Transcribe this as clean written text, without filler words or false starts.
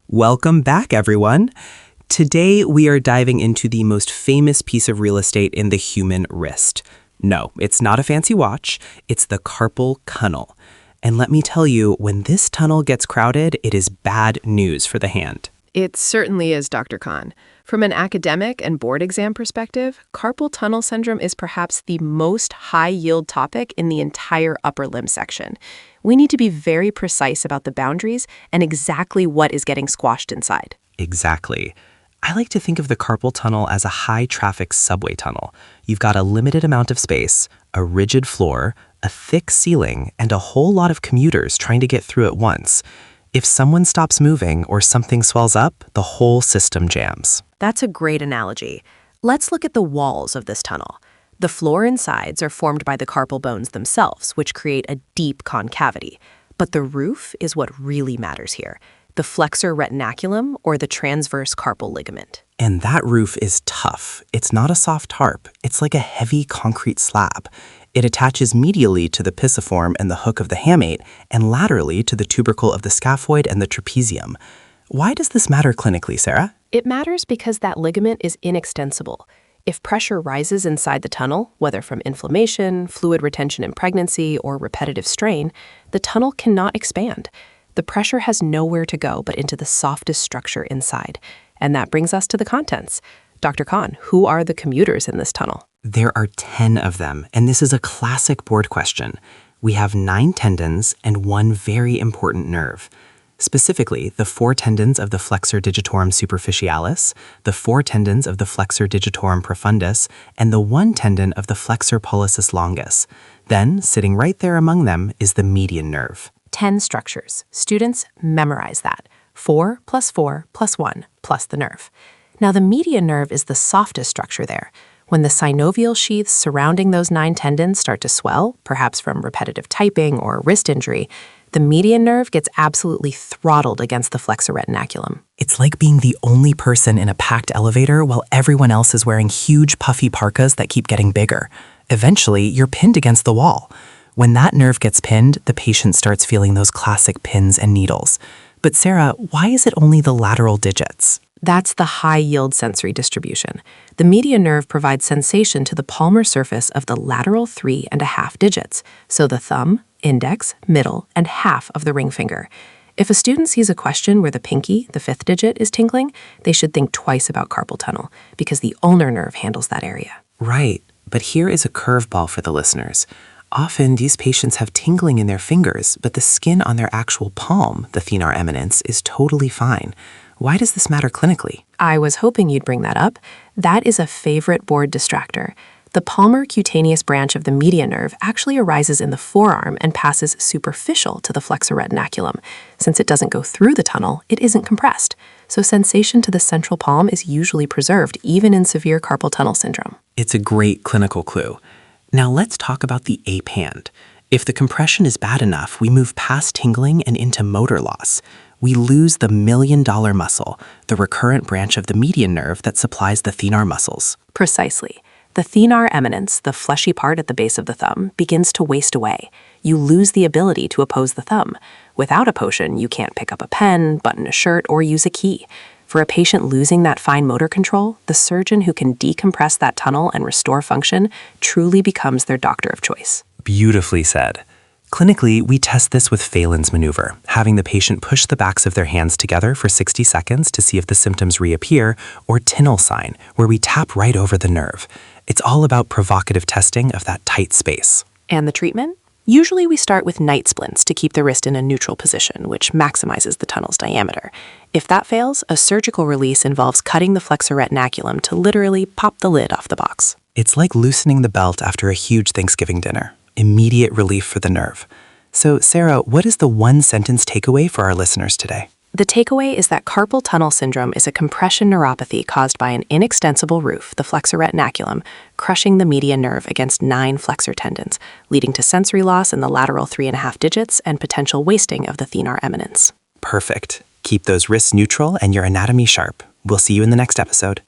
Welcome back, everyone. Today, we are diving into the most famous piece of real estate in the human wrist. No, it's not a fancy watch. It's the carpal tunnel. And let me tell you, when this tunnel gets crowded, it is bad news for the hand. It certainly is, Dr. Khan. From an academic and board exam perspective, carpal tunnel syndrome is perhaps the most high-yield topic in the entire upper limb section. We need to be very precise about the boundaries and exactly what is getting squashed inside. Exactly. I like to think of the carpal tunnel as a high-traffic subway tunnel. You've got a limited amount of space, a rigid floor, a thick ceiling, and a whole lot of commuters trying to get through at once. If someone stops moving or something swells up, the whole system jams. That's a great analogy. Let's look at the walls of this tunnel. The floor and sides are formed by the carpal bones themselves, which create a deep concavity. But the roof is what really matters here, the flexor retinaculum or the transverse carpal ligament. And that roof is tough. It's not a soft tarp. It's like a heavy concrete slab. It attaches medially to the pisiform and the hook of the hamate and laterally to the tubercle of the scaphoid and the trapezium. Why does this matter clinically, Sarah? It matters because that ligament is inextensible. If pressure rises inside the tunnel, whether from inflammation, fluid retention in pregnancy, or repetitive strain, the tunnel cannot expand. The pressure has nowhere to go but into the softest structure inside. And that brings us to the contents. Dr. Khan, who are the commuters in this tunnel? There are 10 of them, and this is a classic board question. We have 9 tendons and one very important nerve. Specifically, the 4 tendons of the flexor digitorum superficialis, the 4 tendons of the flexor digitorum profundus, and the 1 tendon of the flexor pollicis longus. Then, sitting right there among them, is the median nerve. 10 structures. Students, memorize that. 4 plus 4 plus 1 plus the nerve. Now, the median nerve is the softest structure there. When the synovial sheaths surrounding those 9 tendons start to swell, perhaps from repetitive typing or wrist injury, the median nerve gets absolutely throttled against the flexor retinaculum. It's like being the only person in a packed elevator while everyone else is wearing huge puffy parkas that keep getting bigger. Eventually, you're pinned against the wall. When that nerve gets pinned, the patient starts feeling those classic pins and needles. But Sarah, why is it only the lateral digits? That's the high-yield sensory distribution. The median nerve provides sensation to the palmar surface of the lateral 3.5 digits, so the thumb, index, middle, and half of the ring finger. If a student sees a question where the pinky, the 5th digit, is tingling, they should think twice about carpal tunnel, because the ulnar nerve handles that area. Right, but here is a curveball for the listeners. Often, these patients have tingling in their fingers, but the skin on their actual palm, the thenar eminence, is totally fine. Why does this matter clinically? I was hoping you'd bring that up. That is a favorite board distractor. The palmar cutaneous branch of the median nerve actually arises in the forearm and passes superficial to the flexor retinaculum. Since it doesn't go through the tunnel, it isn't compressed. So sensation to the central palm is usually preserved even in severe carpal tunnel syndrome. It's a great clinical clue. Now let's talk about the ape hand. If the compression is bad enough, we move past tingling and into motor loss. We lose the million-dollar muscle, the recurrent branch of the median nerve that supplies the thenar muscles. Precisely. The thenar eminence, the fleshy part at the base of the thumb, begins to waste away. You lose the ability to oppose the thumb. Without a potion, you can't pick up a pen, button a shirt, or use a key. For a patient losing that fine motor control, the surgeon who can decompress that tunnel and restore function truly becomes their doctor of choice. Beautifully said. Clinically, we test this with Phelan's maneuver, having the patient push the backs of their hands together for 60 seconds to see if the symptoms reappear, or Tinel sign, where we tap right over the nerve. It's all about provocative testing of that tight space. And the treatment? Usually we start with night splints to keep the wrist in a neutral position, which maximizes the tunnel's diameter. If that fails, a surgical release involves cutting the flexor retinaculum to literally pop the lid off the box. It's like loosening the belt after a huge Thanksgiving dinner. Immediate relief for the nerve. So, Sarah, what is the one-sentence takeaway for our listeners today? The takeaway is that carpal tunnel syndrome is a compression neuropathy caused by an inextensible roof, the flexor retinaculum, crushing the median nerve against 9 flexor tendons, leading to sensory loss in the lateral 3.5 digits and potential wasting of the thenar eminence. Perfect. Keep those wrists neutral and your anatomy sharp. We'll see you in the next episode.